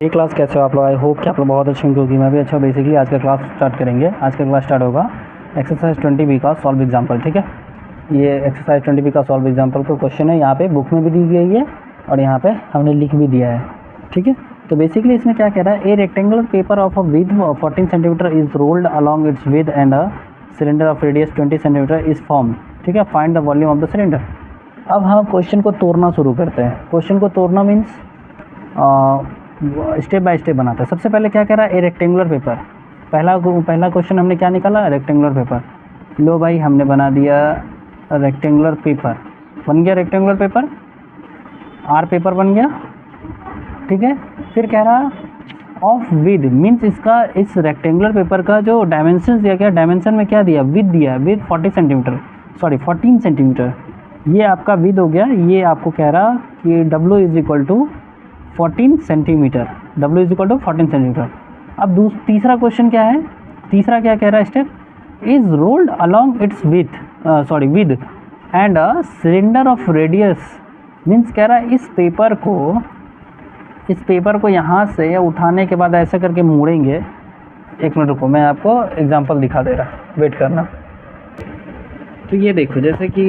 ये क्लास कैसे हो आप लोग? आई होप कि आप लोग बहुत अच्छे होंगे, क्योंकि मैं भी अच्छा हूँ। बेसिकली आज का क्लास स्टार्ट करेंगे। आज का क्लास स्टार्ट होगा एक्सरसाइज 20B का सॉल्व एग्जाम्पल। ठीक है, ये एक्सरसाइज 20B का सॉल्व एग्जाम्पल का क्वेश्चन है। यहाँ पे बुक में भी दी गई है और यहाँ पे हमने लिख भी दिया है। ठीक है, तो बेसिकली इसमें क्या कह रहा है, ए rectangular paper of a with 14 centimetre is rolled along its with and a cylinder of radius 20 centimetre is form. ठीक है, find the volume of the cylinder. अब हम क्वेश्चन को तोड़ना शुरू करते हैं। क्वेश्चन को तोड़ना मीन्स स्टेप बाय स्टेप बनाता है। सबसे पहले क्या कह रहा है, ए रेक्टेंगुलर पेपर। पहला क्वेश्चन हमने क्या निकाला, रेक्टेंगुलर पेपर। लो भाई, हमने बना दिया रेक्टेंगुलर पेपर, बन गया रेक्टेंगुलर पेपर, आर पेपर बन गया। ठीक है, फिर कह रहा ऑफ विद मीन्स इसका, इस रेक्टेंगुलर पेपर का जो डायमेंशन दिया गया, डायमेंशन में क्या दिया, विद दिया, विद 14 सेंटीमीटर। ये आपका विद हो गया। ये आपको कह रहा कि W is equal to 14 centimetre. W is equal to 14 centimetre. अब तीसरा क्वेश्चन क्या है, तीसरा क्या कह रहा है step, is rolled along its with and a cylinder of radius. Means कह रहा है इस पेपर को यहाँ से उठाने के बाद ऐसे करके मोड़ेंगे। एक मिनट रुको, मैं आपको एग्जांपल दिखा दे रहा, वेट करना। तो ये देखो, जैसे कि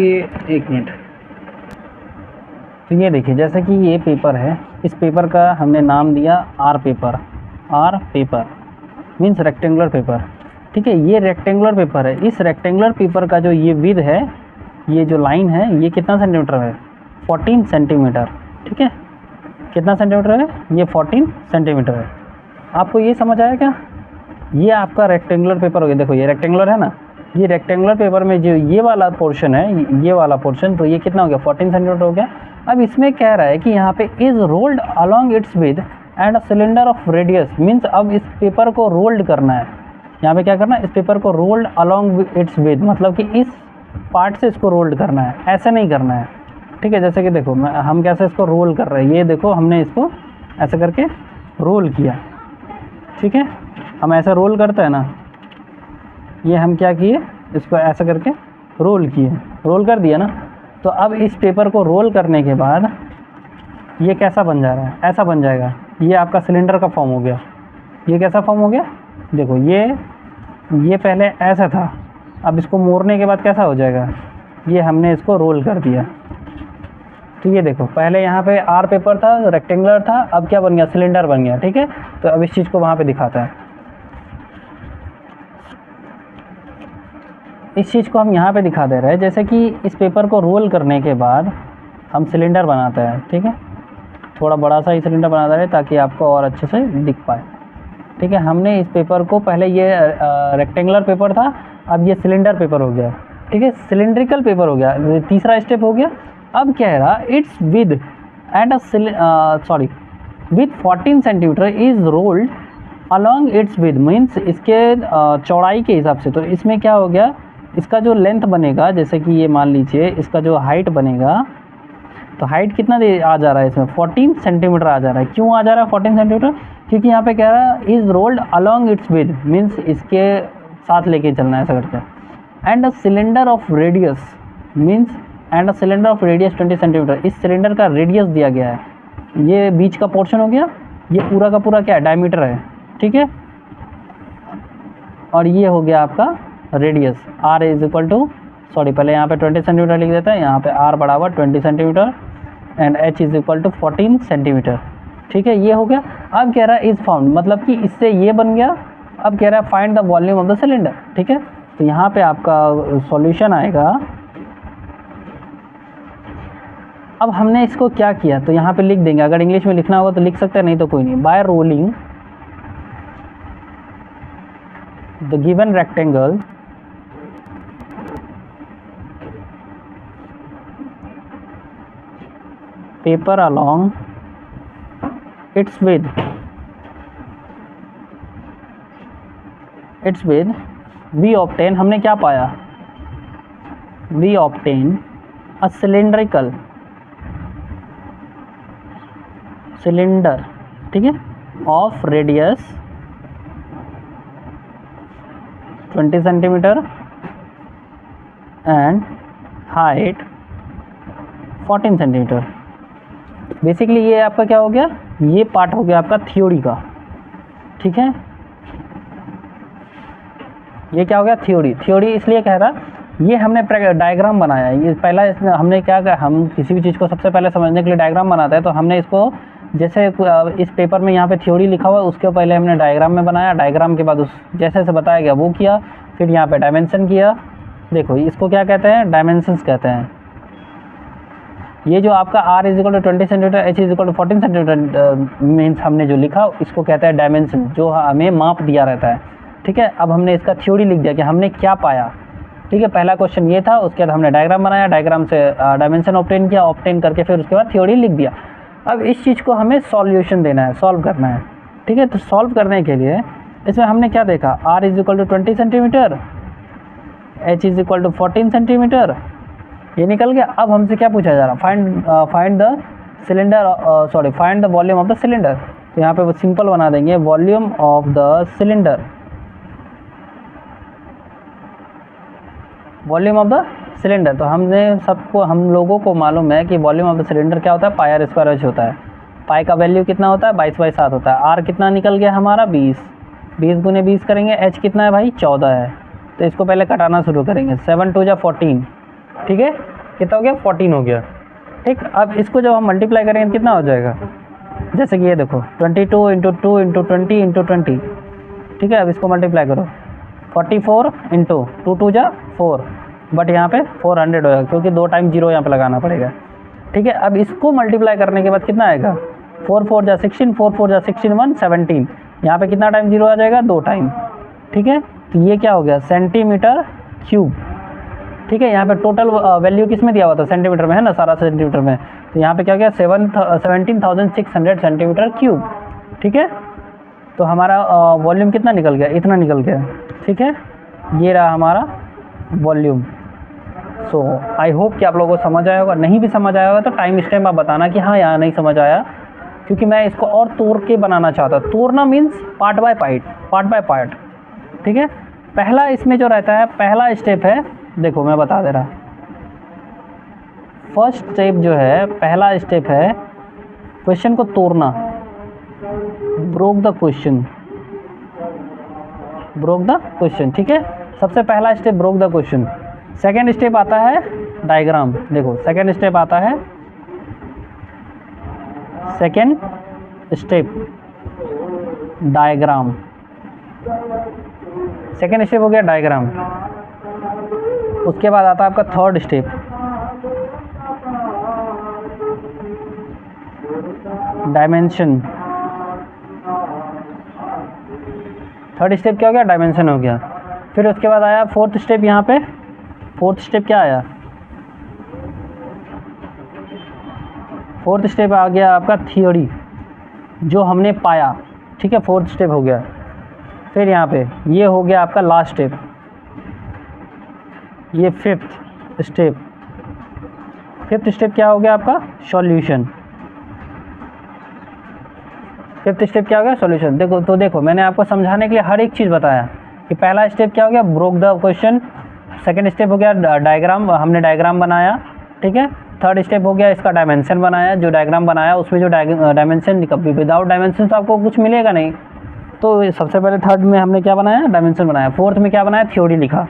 एक मिनट, तो ये देखिए जैसे कि ये पेपर है, इस पेपर का हमने नाम दिया R paper. R paper means rectangular paper. ठीक है, ये रेक्टेंगुलर पेपर है। इस रेक्टेंगुलर पेपर का जो ये विद है, ये जो लाइन है, ये कितना सेंटीमीटर है, 14 सेंटीमीटर। ठीक है, कितना सेंटीमीटर है, ये 14 सेंटीमीटर है। आपको ये समझ आया क्या? ये आपका रेक्टेंगुलर पेपर हो गया। देखो ये रेक्टेंगुलर है ना, ये रेक्टेंगुलर पेपर में जो ये वाला पोर्शन है, ये वाला पोर्शन, तो ये कितना हो गया, 14 सेंटीमीटर हो गया। अब इसमें कह रहा है कि यहाँ पे is rolled along its with and a cylinder of radius. Means अब इस पेपर को रोल्ड करना है। यहाँ पे क्या करना है, इस पेपर को रोल्ड अलॉन्ग इट्स विद, मतलब कि इस पार्ट से इसको रोल्ड करना है, ऐसे नहीं करना है। ठीक है, जैसे कि देखो हम कैसे इसको रोल कर रहे हैं, ये देखो हमने इसको ऐसे करके रोल किया। ठीक है, हम ऐसा रोल करते हैं ना, ये हम क्या किए, इसको ऐसा करके रोल किए, रोल कर दिया ना। तो अब इस पेपर को रोल करने के बाद ये कैसा बन जा रहा है, ऐसा बन जाएगा। ये आपका सिलेंडर का फॉर्म हो गया। ये कैसा फॉर्म हो गया, देखो ये पहले ऐसा था, अब इसको मोड़ने के बाद कैसा हो जाएगा, ये हमने इसको रोल कर दिया। तो ये देखो, पहले यहाँ पे आर पेपर था, रेक्टेंगुलर था, अब क्या बन गया, सिलेंडर बन गया। ठीक है, तो अब इस चीज़ को वहाँ पे दिखाता है। इस चीज़ को हम यहाँ पे दिखा दे रहे हैं, जैसे कि इस पेपर को रोल करने के बाद हम सिलेंडर बनाते हैं। ठीक है, थोड़ा बड़ा सा ही सिलेंडर बनाता है ताकि आपको और अच्छे से दिख पाए। ठीक है, हमने इस पेपर को, पहले ये रेक्टेंगुलर पेपर था, अब ये सिलेंडर पेपर हो गया। ठीक है, सिलेंड्रिकल पेपर हो गया, तीसरा स्टेप हो गया। अब कह रहा it's with and with 14 centimetre is rolled along its with. Means इसके चौड़ाई के हिसाब से, तो इसमें क्या हो गया, इसका जो लेंथ बनेगा, जैसे कि ये मान लीजिए इसका जो हाइट बनेगा, तो हाइट कितना आ जा रहा है इसमें, 14 सेंटीमीटर आ जा रहा है। क्यों आ जा रहा है 14 सेंटीमीटर, क्योंकि यहाँ पे कह रहा है is rolled along its with, means इसके साथ लेके चलना है ऐसा करके। And a cylinder of radius means, and a cylinder of radius 20 centimetre. इस सिलेंडर का रेडियस दिया गया है, ये बीच का पोर्शन हो गया, ये पूरा का पूरा क्या है, डायमीटर है। ठीक है, और ये हो गया आपका radius. R is equal to, पहले यहाँ पे 20 सेंटीमीटर लिख देते हैं, यहाँ पे आर बराबर 20 centimetre and H is equal to 14 centimetre. ठीक है, ये हो गया। अब कह रहा है इज फाउंड, मतलब कि इससे ये बन गया। अब कह रहा है find the volume of the cylinder. ठीक है, तो यहाँ पे आपका सॉल्यूशन आएगा। अब हमने इसको क्या किया, तो यहाँ पे लिख देंगे, अगर इंग्लिश में लिखना होगा तो लिख सकते हैं, नहीं तो कोई नहीं। Bye rolling the given rectangle paper along its width we obtain, हमने क्या पाया, we obtain a cylindrical cylinder, ठीक है, of radius 20 centimetre and height 14 centimetre. Basically ये आपका क्या हो गया, ये पार्ट हो गया आपका थ्योरी का, ठीक है। ये क्या हो गया, थ्योरी इसलिए कह रहा, ये हमने डायग्राम बनाया। ये पहला हमने क्या कहा, हम किसी भी चीज़ को सबसे पहले समझने के लिए डायग्राम बनाते हैं, तो हमने इसको जैसे इस पेपर में यहाँ पे थ्योरी लिखा हुआ है, उसके पहले हमने डायग्राम में बनाया, डायग्राम के बाद उस जैसे जैसे बताया गया वो किया, फिर यहाँ पे डायमेंशन किया। देखो इसको क्या कहते हैं, डायमेंशंस कहते हैं। ये जो आपका r = 20 centimetre, h = 14 centimetre means हमने जो लिखा इसको कहते हैं डायमेंशन, जो हमें माप दिया रहता है, ठीक है। अब हमने इसका थ्योरी लिख दिया कि हमने क्या पाया, ठीक है। पहला क्वेश्चन ये था, उसके बाद हमने डायग्राम बनाया, डायग्राम से डायमेंशन ऑब्टेन किया, ऑब्टेन करके फिर उसके बाद थ्योरी लिख दिया। अब इस चीज़ को हमें सॉल्यूशन देना है, सॉल्व करना है, ठीक है। तो सॉल्व करने के लिए इसमें हमने क्या देखा, r = 20 सेंटीमीटर, h = 14 सेंटीमीटर, ये निकल गया। अब हमसे क्या पूछा जा रहा, find the cylinder, find the volume of the cylinder. तो यहाँ पे वो सिंपल बना देंगे, volume of the cylinder, volume of the cylinder. तो हम लोगों को मालूम है कि वॉल्यूम ऑफ द सिलेंडर क्या होता है, पाई r स्क्वायर h होता है। पाई का वैल्यू कितना होता है, 22/7 होता है। r कितना निकल गया हमारा, 20 × 20 करेंगे, h कितना है भाई, 14 है। तो इसको पहले कटाना शुरू करेंगे, 7 × 2 = 14, ठीक है। कितना हो गया, 14 हो गया, ठीक। अब इसको जब हम मल्टीप्लाई करेंगे कितना हो जाएगा, जैसे कि ये देखो 22 × 2 × 20 × 20, ठीक है। अब इसको मल्टीप्लाई करो, 44 × 2 2 = 4, बट यहाँ पे 400 होगा क्योंकि 2 टाइम 0 यहाँ पे लगाना पड़ेगा, ठीक है। अब इसको मल्टीप्लाई करने के बाद कितना आएगा, 4 4 = 16, 4 4 = 16 1 17, यहाँ पे कितना टाइम 0 आ जाएगा, 2 टाइम, ठीक है। तो ये क्या हो गया, सेंटीमीटर क्यूब, ठीक है। यहाँ पे टोटल वैल्यू किस में दिया हुआ था, सेंटीमीटर में है ना, सारा सेंटीमीटर में। तो यहाँ पे क्या हो गया, 17,600 सेंटीमीटर क्यूब, ठीक है। तो हमारा वॉल्यूम कितना निकल गया, इतना निकल गया, ठीक है। ये रहा हमारा वॉल्यूम। सो आई होप कि आप लोगों को समझ आया होगा। नहीं भी समझ आया होगा तो टाइम स्टैम्प आप बताना कि हाँ यहाँ नहीं समझ आया, क्योंकि मैं इसको और तोड़ के बनाना चाहता हूँ। तोड़ना मीन्स पार्ट बाय पार्ट, ठीक है। पहला इसमें जो रहता है, पहला स्टेप है, देखो मैं बता दे रहा, फर्स्ट स्टेप जो है, पहला स्टेप है क्वेश्चन को तोड़ना, ब्रोक द क्वेश्चन, ठीक है। सबसे पहला step broke the question. Second step आता है डायग्राम, देखो सेकेंड स्टेप आता है, second step diagram, second step हो गया डायग्राम। उसके बाद आता है आपका third step, dimension. Third step क्या हो गया, डायमेंशन हो गया। फिर उसके बाद आया फोर्थ स्टेप, यहाँ पे फोर्थ स्टेप क्या आया, फोर्थ स्टेप आ गया आपका थ्योरी, जो हमने पाया, ठीक है। फोर्थ स्टेप हो गया। फिर यहाँ पे ये हो गया आपका लास्ट स्टेप, ये फिफ्थ स्टेप। फिफ्थ स्टेप क्या हो गया आपका, सॉल्यूशन। फिफ्थ स्टेप क्या हो गया, सॉल्यूशन। देखो तो देखो मैंने आपको समझाने के लिए हर एक चीज़ बताया कि पहला स्टेप क्या हो गया, broke the question. Second step हो गया डायग्राम, हमने डायग्राम बनाया, ठीक है। थर्ड स्टेप हो गया इसका डायमेंशन बनाया, जो डायग्राम बनाया उसमें जो डायमेंशन, विदाउट डायमेंशन तो आपको कुछ मिलेगा नहीं। तो सबसे पहले थर्ड में हमने क्या बनाया, डायमेंशन बनाया। फोर्थ में क्या बनाया, थ्योरी लिखा।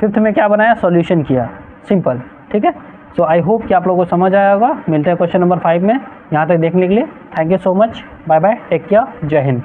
फिफ्थ में क्या बनाया, सॉल्यूशन किया, सिंपल, ठीक है। सो आई होप कि आप लोगों को समझ आया होगा। मिलते हैं क्वेश्चन नंबर 5 में। यहाँ तक देखने के लिए thank you so much, bye bye, take care, जय हिंद।